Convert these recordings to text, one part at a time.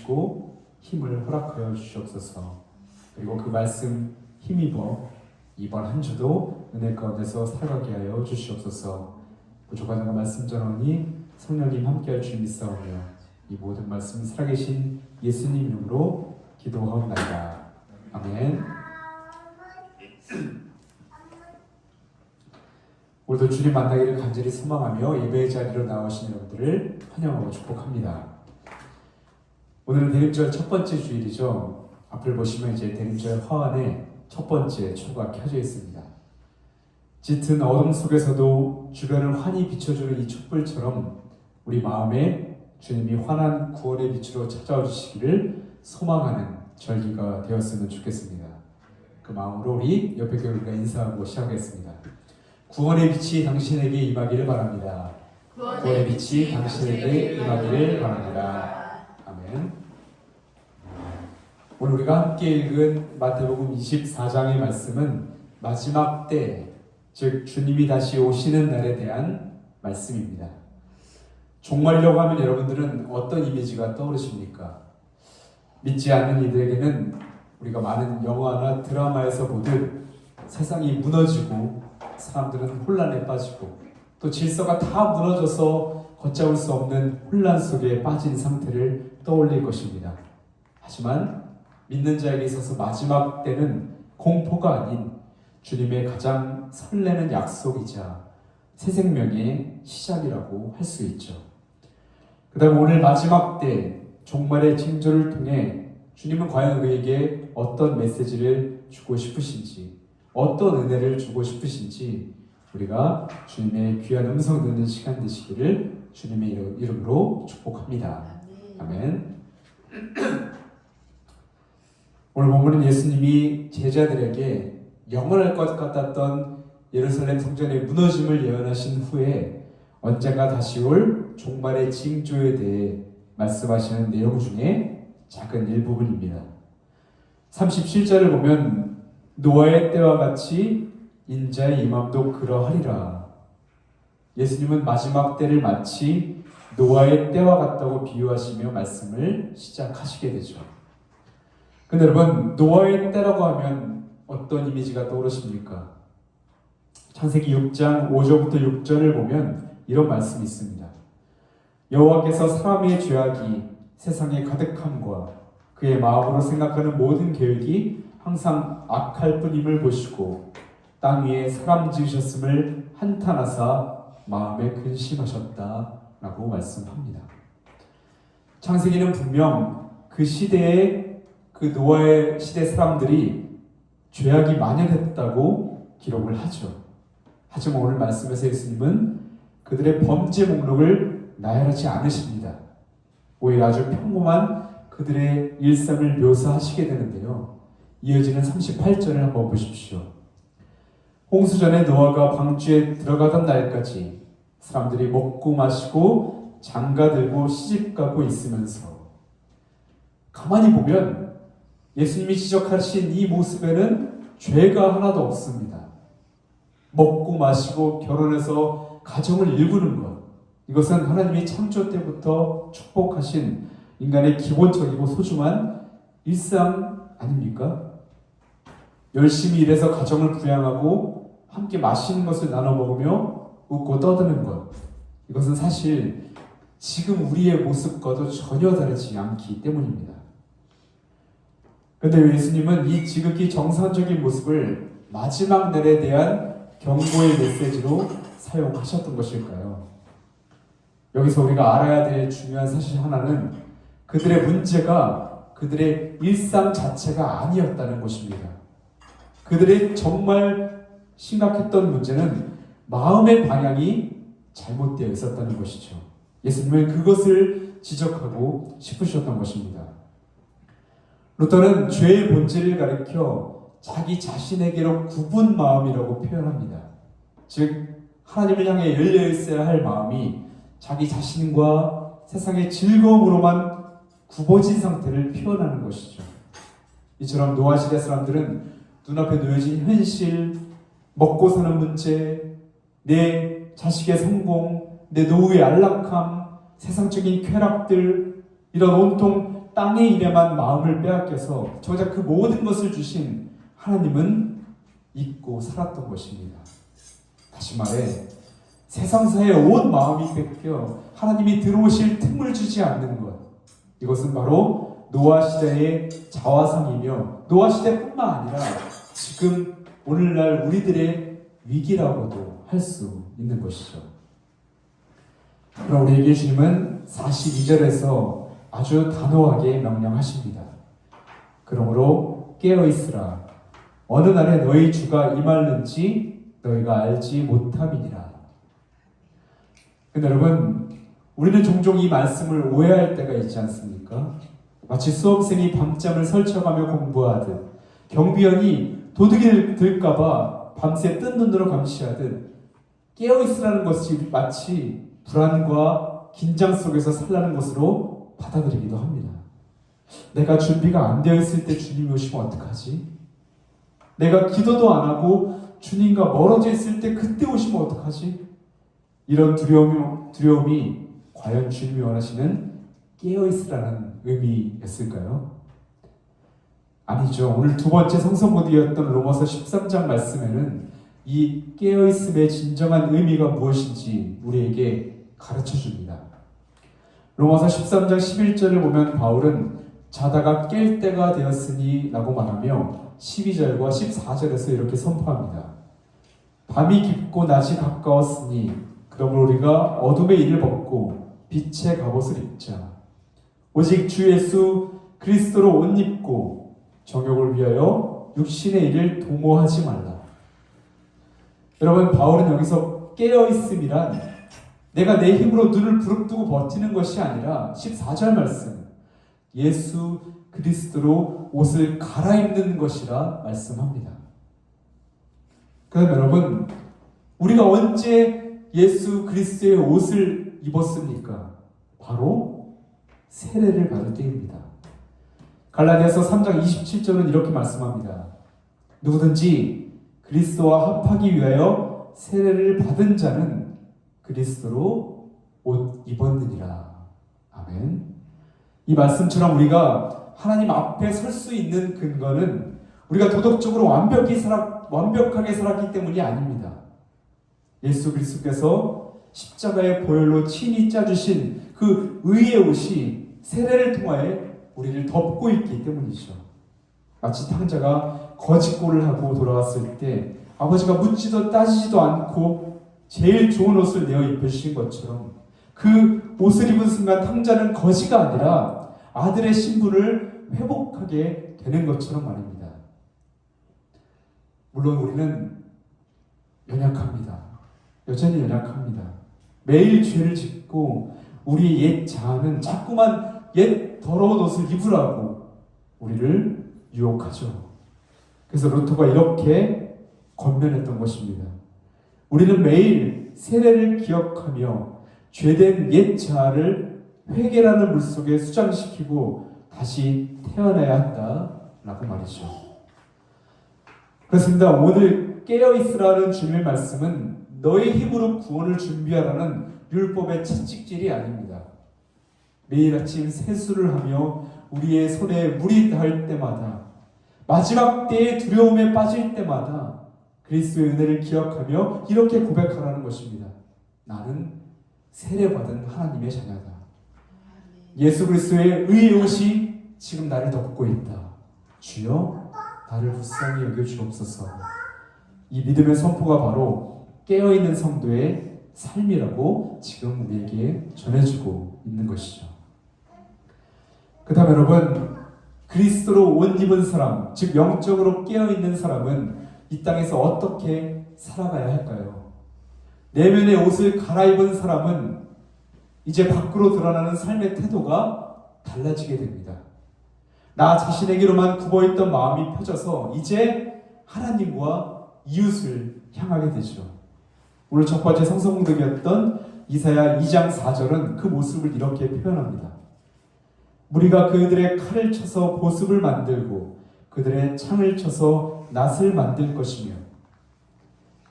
주시고 힘을 허락하여 주시옵소서. 그리고 그 말씀 힘입어 이번 한 주도 은혜 가운데서 살아가게 하여 주시옵소서. 부족한 말씀 전하니 성령님 함께할 줄 믿사오며 이 모든 말씀 살아계신 예수님 이름으로 기도하옵나이다. 아멘. 오늘도 주님 만나기를 간절히 소망하며 예배의 자리로 나오신 여러분들을 환영하고 축복합니다. 오늘은 대림절 첫 번째 주일이죠. 앞을 보시면 이제 대림절 화환에 첫 번째 초가 켜져 있습니다. 짙은 어둠 속에서도 주변을 환히 비춰주는 이 촛불처럼 우리 마음에 주님이 환한 구원의 빛으로 찾아와 주시기를 소망하는 절기가 되었으면 좋겠습니다. 그 마음으로 우리 옆에 교회가 인사하고 시작하겠습니다. 구원의 빛이 당신에게 임하기를 바랍니다. 구원의 빛이 당신에게 임하기를 바랍니다. 아멘. 오늘 우리가 함께 읽은 마태복음 24장의 말씀은 마지막 때, 즉 주님이 다시 오시는 날에 대한 말씀입니다. 종말이라고 하면 여러분들은 어떤 이미지가 떠오르십니까? 믿지 않는 이들에게는 우리가 많은 영화나 드라마에서 보듯 세상이 무너지고 사람들은 혼란에 빠지고 또 질서가 다 무너져서 걷잡을 수 없는 혼란 속에 빠진 상태를 떠올릴 것입니다. 하지만 믿는 자에게 있어서 마지막 때는 공포가 아닌 주님의 가장 설레는 약속이자 새 생명의 시작이라고 할 수 있죠. 그 다음 오늘 마지막 때 종말의 징조를 통해 주님은 과연 우리에게 어떤 메시지를 주고 싶으신지, 어떤 은혜를 주고 싶으신지 우리가 주님의 귀한 음성 듣는 시간 되시기를 주님의 이름으로 축복합니다. 아멘. 오늘 본문은 예수님이 제자들에게 영원할 것 같았던 예루살렘 성전의 무너짐을 예언하신 후에 언젠가 다시 올 종말의 징조에 대해 말씀하시는 내용 중에 작은 일부분입니다. 37절을 보면 노아의 때와 같이 인자의 임함도 그러하리라. 예수님은 마지막 때를 마치 노아의 때와 같다고 비유하시며 말씀을 시작하시게 되죠. 근데 여러분, 노아의 때라고 하면 어떤 이미지가 떠오르십니까? 창세기 6장 5절부터 6절을 보면 이런 말씀이 있습니다. 여호와께서 사람의 죄악이 세상에 가득함과 그의 마음으로 생각하는 모든 계획이 항상 악할 뿐임을 보시고 땅 위에 사람 지으셨음을 한탄하사 마음에 근심하셨다라고 말씀합니다. 창세기는 분명 그 시대의 그 노아의 시대 사람들이 죄악이 만연했다고 기록을 하죠. 하지만 오늘 말씀에서 예수님은 그들의 범죄 목록을 나열하지 않으십니다. 오히려 아주 평범한 그들의 일상을 묘사하시게 되는데요. 이어지는 38절을 한번 보십시오. 홍수전에 노아가 방주에 들어가던 날까지 사람들이 먹고 마시고 장가들고 시집가고 있으면서 가만히 보면 예수님이 지적하신 이 모습에는 죄가 하나도 없습니다. 먹고 마시고 결혼해서 가정을 이루는 것, 이것은 하나님이 창조 때부터 축복하신 인간의 기본적이고 소중한 일상 아닙니까? 열심히 일해서 가정을 부양하고 함께 맛있는 것을 나눠 먹으며 웃고 떠드는 것, 이것은 사실 지금 우리의 모습과도 전혀 다르지 않기 때문입니다. 그런데 예수님은 이 지극히 정상적인 모습을 마지막 날에 대한 경고의 메시지로 사용하셨던 것일까요? 여기서 우리가 알아야 될 중요한 사실 하나는 그들의 문제가 그들의 일상 자체가 아니었다는 것입니다. 그들의 정말 심각했던 문제는 마음의 방향이 잘못되어 있었다는 것이죠. 예수님은 그것을 지적하고 싶으셨던 것입니다. 루터는 죄의 본질을 가리켜 자기 자신에게로 굽은 마음이라고 표현합니다. 즉 하나님을 향해 열려 있어야 할 마음이 자기 자신과 세상의 즐거움으로만 굽어진 상태를 표현하는 것이죠. 이처럼 노아 시대 사람들은 눈앞에 놓여진 현실, 먹고 사는 문제, 내 자식의 성공, 내 노후의 안락함, 세상적인 쾌락들, 이런 온통 땅의 일에만 마음을 빼앗겨서 정작 그 모든 것을 주신 하나님은 잊고 살았던 것입니다. 다시 말해 세상사에 온 마음이 뺏겨 하나님이 들어오실 틈을 주지 않는 것, 이것은 바로 노아 시대의 자화상이며 노아 시대뿐만 아니라 지금 오늘날 우리들의 위기라고도 할 수 있는 것이죠. 그럼 우리에게 주님은 42절에서 아주 단호하게 명령하십니다. 그러므로 깨어있으라. 어느 날에 너희 주가 임할는지 너희가 알지 못함이니라. 근데 여러분, 우리는 종종 이 말씀을 오해할 때가 있지 않습니까? 마치 수험생이 밤잠을 설쳐가며 공부하듯, 경비원이 도둑이 들까봐 밤새 뜬 눈으로 감시하듯 깨어있으라는 것이 마치 불안과 긴장 속에서 살라는 것으로 받아들이기도 합니다. 내가 준비가 안 되어 있을 때 주님이 오시면 어떡하지? 내가 기도도 안 하고 주님과 멀어져 있을 때 그때 오시면 어떡하지? 이런 두려움이 과연 주님이 원하시는 깨어있으라는 의미였을까요? 아니죠. 오늘 두 번째 성서모드였던 로마서 13장 말씀에는 이 깨어있음의 진정한 의미가 무엇인지 우리에게 가르쳐줍니다. 로마서 13장 11절을 보면 바울은 자다가 깰 때가 되었으니 라고 말하며 12절과 14절에서 이렇게 선포합니다. 밤이 깊고 낮이 가까웠으니 그러므로 우리가 어둠의 일을 벗고 빛의 갑옷을 입자. 오직 주 예수 그리스도로 옷 입고 정욕을 위하여 육신의 일을 도모하지 말라. 여러분, 바울은 여기서 깨어있음이란 내가 내 힘으로 눈을 부릅뜨고 버티는 것이 아니라 14절 말씀, 예수 그리스도로 옷을 갈아입는 것이라 말씀합니다. 그럼 여러분, 우리가 언제 예수 그리스도의 옷을 입었습니까? 바로 세례를 받을 때입니다. 갈라디아서 3장 27절은 이렇게 말씀합니다. 누구든지 그리스도와 합하기 위하여 세례를 받은 자는 그리스도로 옷 입었느니라. 아멘. 이 말씀처럼 우리가 하나님 앞에 설 수 있는 근거는 우리가 도덕적으로 완벽하게 살았기 때문이 아닙니다. 예수 그리스도께서 십자가의 보혈로 친히 짜주신 그 의의 옷이 세례를 통하여 우리를 덮고 있기 때문이죠. 마치 탕자가 거짓골을 하고 돌아왔을 때 아버지가 묻지도 따지지도 않고 제일 좋은 옷을 내어 입혀주신 것처럼 그 옷을 입은 순간 탕자는 거지가 아니라 아들의 신분을 회복하게 되는 것처럼 말입니다. 물론 우리는 연약합니다. 여전히 연약합니다. 매일 죄를 짓고 우리 옛 자아는 자꾸만 옛 더러운 옷을 입으라고 우리를 유혹하죠. 그래서 루터가 이렇게 권면했던 것입니다. 우리는 매일 세례를 기억하며 죄된 옛 자아를 회개라는 물속에 수장시키고 다시 태어나야 한다라고 말이죠. 그렇습니다. 오늘 깨어있으라는 주님의 말씀은 너의 힘으로 구원을 준비하라는 율법의 채찍질이 아닙니다. 매일 아침 세수를 하며 우리의 손에 물이 닿을 때마다, 마지막 때의 두려움에 빠질 때마다 그리스도의 은혜를 기억하며 이렇게 고백하라는 것입니다. 나는 세례받은 하나님의 자녀다. 예수 그리스도의 의의 옷이 지금 나를 덮고 있다. 주여 나를 불쌍히 여겨주옵소서. 이 믿음의 선포가 바로 깨어있는 성도의 삶이라고 지금 우리에게 전해주고 있는 것이죠. 그 다음에 여러분, 그리스도로 옷 입은 사람, 즉 영적으로 깨어있는 사람은 이 땅에서 어떻게 살아가야 할까요? 내면의 옷을 갈아입은 사람은 이제 밖으로 드러나는 삶의 태도가 달라지게 됩니다. 나 자신에게로만 굽어있던 마음이 펴져서 이제 하나님과 이웃을 향하게 되죠. 오늘 첫 번째 성서공독이었던 이사야 2장 4절은 그 모습을 이렇게 표현합니다. 무리가 그들의 칼을 쳐서 보습을 만들고 그들의 창을 쳐서 낫을 만들 것이며,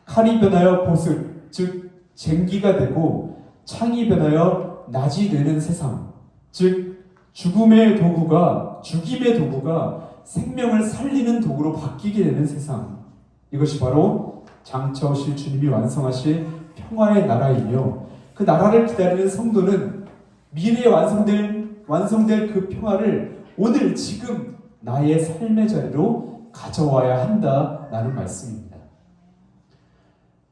칼이 변하여 보습, 즉 쟁기가 되고 창이 변하여 낫이 되는 세상, 즉 죽임의 도구가 생명을 살리는 도구로 바뀌게 되는 세상. 이것이 바로 장차 오실 주님이 완성하실 평화의 나라이며, 그 나라를 기다리는 성도는 미래에 완성될 그 평화를 오늘 지금 나의 삶의 자리로 가져와야 한다라는 말씀입니다.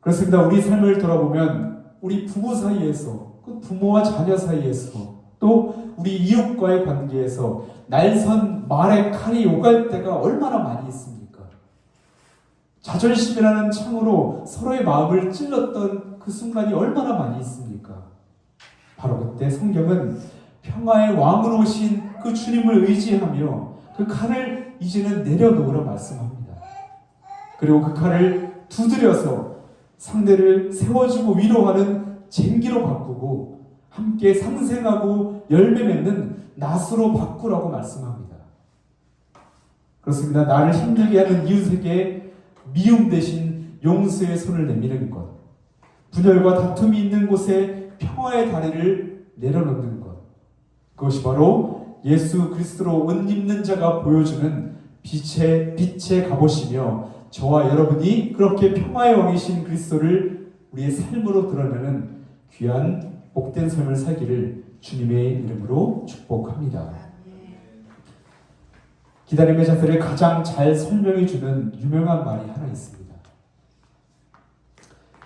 그렇습니다. 우리 삶을 돌아보면 우리 부부 사이에서, 부모와 자녀 사이에서, 또 우리 이웃과의 관계에서 날선 말의 칼이 오갈 때가 얼마나 많이 있습니까? 자존심이라는 창으로 서로의 마음을 찔렀던 그 순간이 얼마나 많이 있습니까? 바로 그때 성경은 평화의 왕으로 오신 그 주님을 의지하며 그 칼을 이제는 내려놓으라 말씀합니다. 그리고 그 칼을 두드려서 상대를 세워주고 위로하는 쟁기로 바꾸고 함께 상생하고 열매 맺는 낫으로 바꾸라고 말씀합니다. 그렇습니다. 나를 힘들게 하는 이웃에게 미움 대신 용서의 손을 내미는 것, 분열과 다툼이 있는 곳에 평화의 다리를 내려놓는 것, 그것이 바로 예수 그리스도로 옷 입는 자가 보여주는 빛의 갑옷이며, 저와 여러분이 그렇게 평화의 왕이신 그리스도를 우리의 삶으로 드러내는 귀한 복된 삶을 살기를 주님의 이름으로 축복합니다. 기다림의 자세를 가장 잘 설명해주는 유명한 말이 하나 있습니다.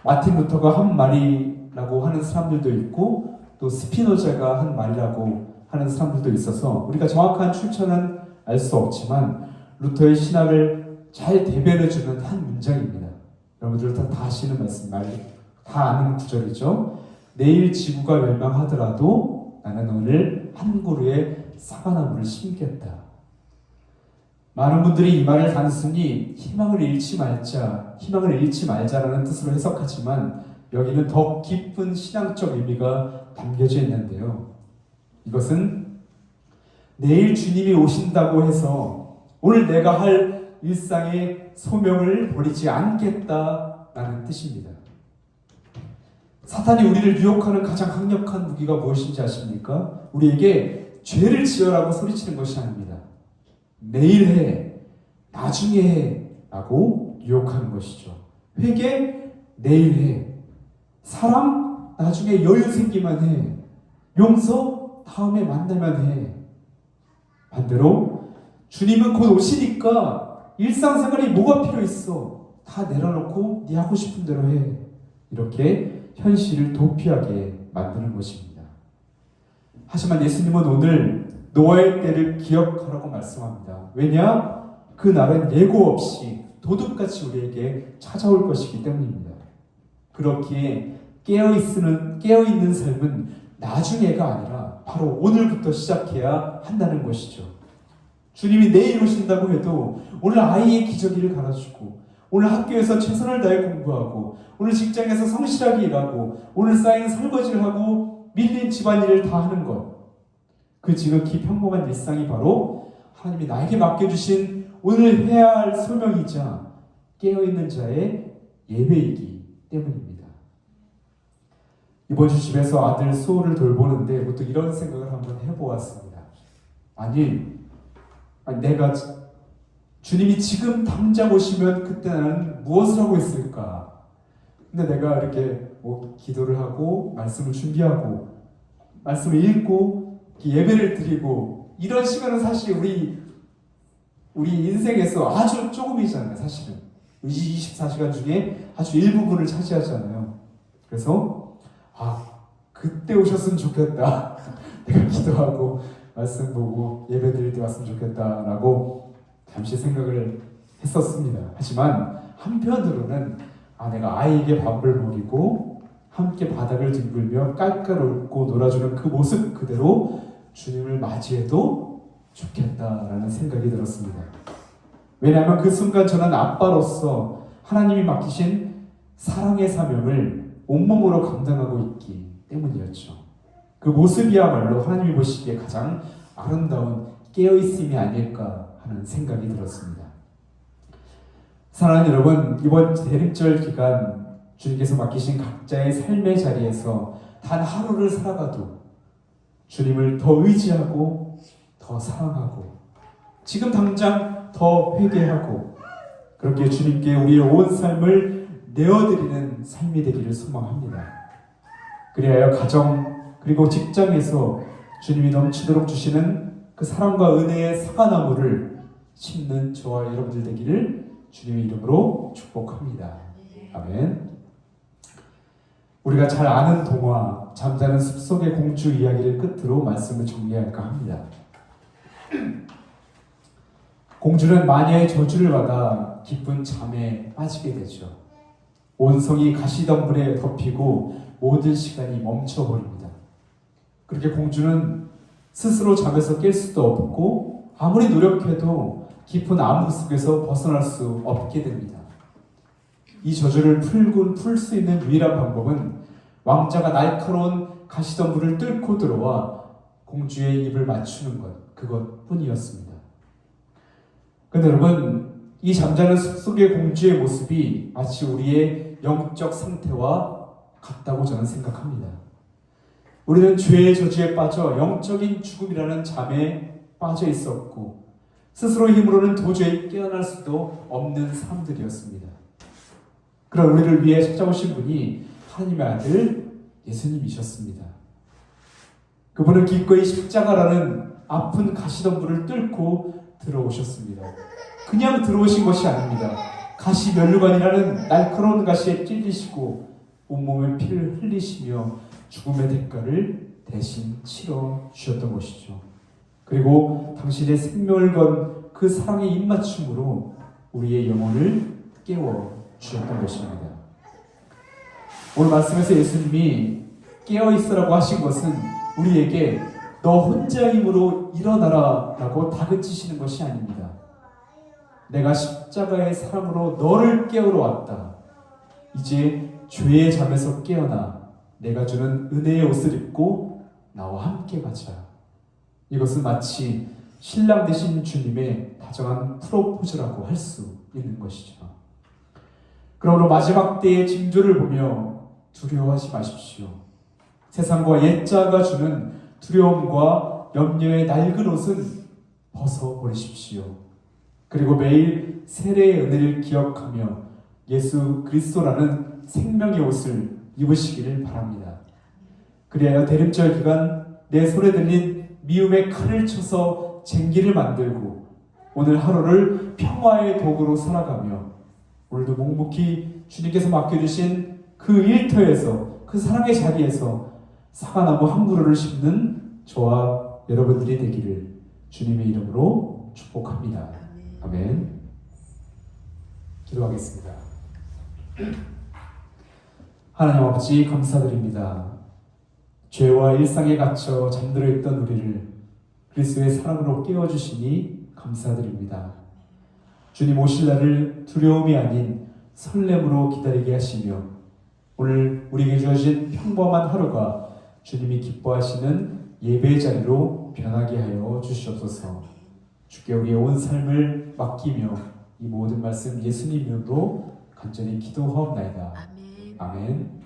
마틴 루터가 한 말이라고 하는 사람들도 있고, 또 스피노자가 한 말이라고 하는 사람들도 있어서 우리가 정확한 출처는 알 수 없지만 루터의 신학을 잘 대변해주는 한 문장입니다. 여러분들 다 아시는 말씀, 다 아는 구절이죠. 내일 지구가 멸망하더라도 나는 오늘 한 그루의 사과나무를 심겠다. 많은 분들이 이 말을 단순히 희망을 잃지 말자라는 뜻으로 해석하지만 여기는 더 깊은 신앙적 의미가 담겨져 있는데요. 이것은 내일 주님이 오신다고 해서 오늘 내가 할 일상의 소명을 버리지 않겠다라는 뜻입니다. 사탄이 우리를 유혹하는 가장 강력한 무기가 무엇인지 아십니까? 우리에게 죄를 지어라고 소리치는 것이 아닙니다. 내일 해, 나중에 해 라고 유혹하는 것이죠. 회개, 내일 해. 사랑, 나중에 여유 생기면 해. 용서, 다음에 만나면 해. 반대로 주님은 곧 오시니까 일상생활이 뭐가 필요 있어? 다 내려놓고 네 하고 싶은 대로 해. 이렇게 현실을 도피하게 만드는 것입니다. 하지만 예수님은 오늘 노아의 때를 기억하라고 말씀합니다. 왜냐? 그 날은 예고 없이 도둑같이 우리에게 찾아올 것이기 때문입니다. 그렇기에 깨어있는 삶은 나중에가 아니라 바로 오늘부터 시작해야 한다는 것이죠. 주님이 내일 오신다고 해도 오늘 아이의 기저귀를 갈아주고, 오늘 학교에서 최선을 다해 공부하고, 오늘 직장에서 성실하게 일하고, 오늘 쌓인 설거지를 하고 밀린 집안일을 다 하는 것, 그 지극히 평범한 일상이 바로 하나님이 나에게 맡겨주신 오늘 해야 할 소명이자 깨어있는 자의 예배이기 때문입니다. 이번 주 집에서 아들 수호를 돌보는데 보통 이런 생각을 한번 해보았습니다. 아니 내가 주님이 지금 당장 오시면 그때 나는 무엇을 하고 있을까? 근데 내가 이렇게 기도를 하고 말씀을 준비하고 말씀을 읽고 예배를 드리고 이런 시간은 사실 우리 인생에서 아주 조금이잖아요. 사실은 24시간 중에 아주 일부분을 차지하잖아요. 그래서 그때 오셨으면 좋겠다. 내가 기도하고 말씀 보고 예배 드릴 때 왔으면 좋겠다라고 잠시 생각을 했었습니다. 하지만 한편으로는 내가 아이에게 밥을 먹이고 함께 바닥을 뒹굴며 깔깔 웃고 놀아주는 그 모습 그대로 주님을 맞이해도 좋겠다라는 생각이 들었습니다. 왜냐하면 그 순간 저는 아빠로서 하나님이 맡기신 사랑의 사명을 온몸으로 감당하고 있기 때문이었죠. 그 모습이야말로 하나님이 보시기에 가장 아름다운 깨어있음이 아닐까 하는 생각이 들었습니다. 사랑하는 여러분, 이번 대림절 기간 주님께서 맡기신 각자의 삶의 자리에서 단 하루를 살아가도 주님을 더 의지하고 더 사랑하고 지금 당장 더 회개하고 그렇게 주님께 우리의 온 삶을 내어드리는 삶이 되기를 소망합니다. 그리하여 가정 그리고 직장에서 주님이 넘치도록 주시는 그 사랑과 은혜의 사과나무를 심는 저와 여러분들 되기를 주님의 이름으로 축복합니다. 아멘. 우리가 잘 아는 동화 잠자는 숲속의 공주 이야기를 끝으로 말씀을 정리할까 합니다. 공주는 마녀의 저주를 받아 깊은 잠에 빠지게 되죠. 온 성이 가시덤불에 덮이고 모든 시간이 멈춰버립니다. 그렇게 공주는 스스로 잠에서 깰 수도 없고 아무리 노력해도 깊은 암흑 속에서 벗어날 수 없게 됩니다. 이 저주를 풀 수 있는 유일한 방법은 왕자가 날카로운 가시덤불을 뚫고 들어와 공주의 입을 맞추는 것, 그것뿐이었습니다. 그런데 여러분, 이 잠자는 숲속의 공주의 모습이 마치 우리의 영적 상태와 같다고 저는 생각합니다. 우리는 죄의 저주에 빠져 영적인 죽음이라는 잠에 빠져 있었고 스스로의 힘으로는 도저히 깨어날 수도 없는 사람들이었습니다. 그런 우리를 위해 찾아오신 분이 하나님의 아들 예수님이셨습니다. 그분은 기꺼이 십자가라는 아픈 가시덤불을 뚫고 들어오셨습니다. 그냥 들어오신 것이 아닙니다. 가시면류관이라는 날카로운 가시에 찔리시고 온몸에 피를 흘리시며 죽음의 대가를 대신 치러 주셨던 것이죠. 그리고 당신의 생명을 건 그 사랑의 입맞춤으로 우리의 영혼을 깨워 주셨던 것입니다. 오늘 말씀에서 예수님이 깨어있으라고 하신 것은 우리에게 너 혼자의 힘으로 일어나라 라고 다그치시는 것이 아닙니다. 내가 십자가의 사랑으로 너를 깨우러 왔다. 이제 죄의 잠에서 깨어나 내가 주는 은혜의 옷을 입고 나와 함께 가자. 이것은 마치 신랑 되신 주님의 다정한 프로포즈라고 할 수 있는 것이죠. 그러므로 마지막 때의 징조를 보며 두려워하지 마십시오. 세상과 옛자가 주는 두려움과 염려의 낡은 옷은 벗어버리십시오. 그리고 매일 세례의 은혜를 기억하며 예수 그리스도라는 생명의 옷을 입으시기를 바랍니다. 그리하여 대림절 기간 내 손에 들린 미움의 칼을 쳐서 쟁기를 만들고 오늘 하루를 평화의 도구로 살아가며 오늘도 묵묵히 주님께서 맡겨주신 그 일터에서 그 사랑의 자리에서 사과나무 한 그루를 심는 저와 여러분들이 되기를 주님의 이름으로 축복합니다. 아멘. 기도하겠습니다. 하나님 아버지 감사드립니다. 죄와 일상에 갇혀 잠들어 있던 우리를 그리스도의 사랑으로 깨워주시니 감사드립니다. 주님 오실 날을 두려움이 아닌 설렘으로 기다리게 하시며 오늘 우리에게 주어진 평범한 하루가 주님이 기뻐하시는 예배의 자리로 변하게 하여 주시옵소서. 주께 우리의 온 삶을 맡기며 이 모든 말씀 예수님 이름으로 간절히 기도하옵나이다. 아멘.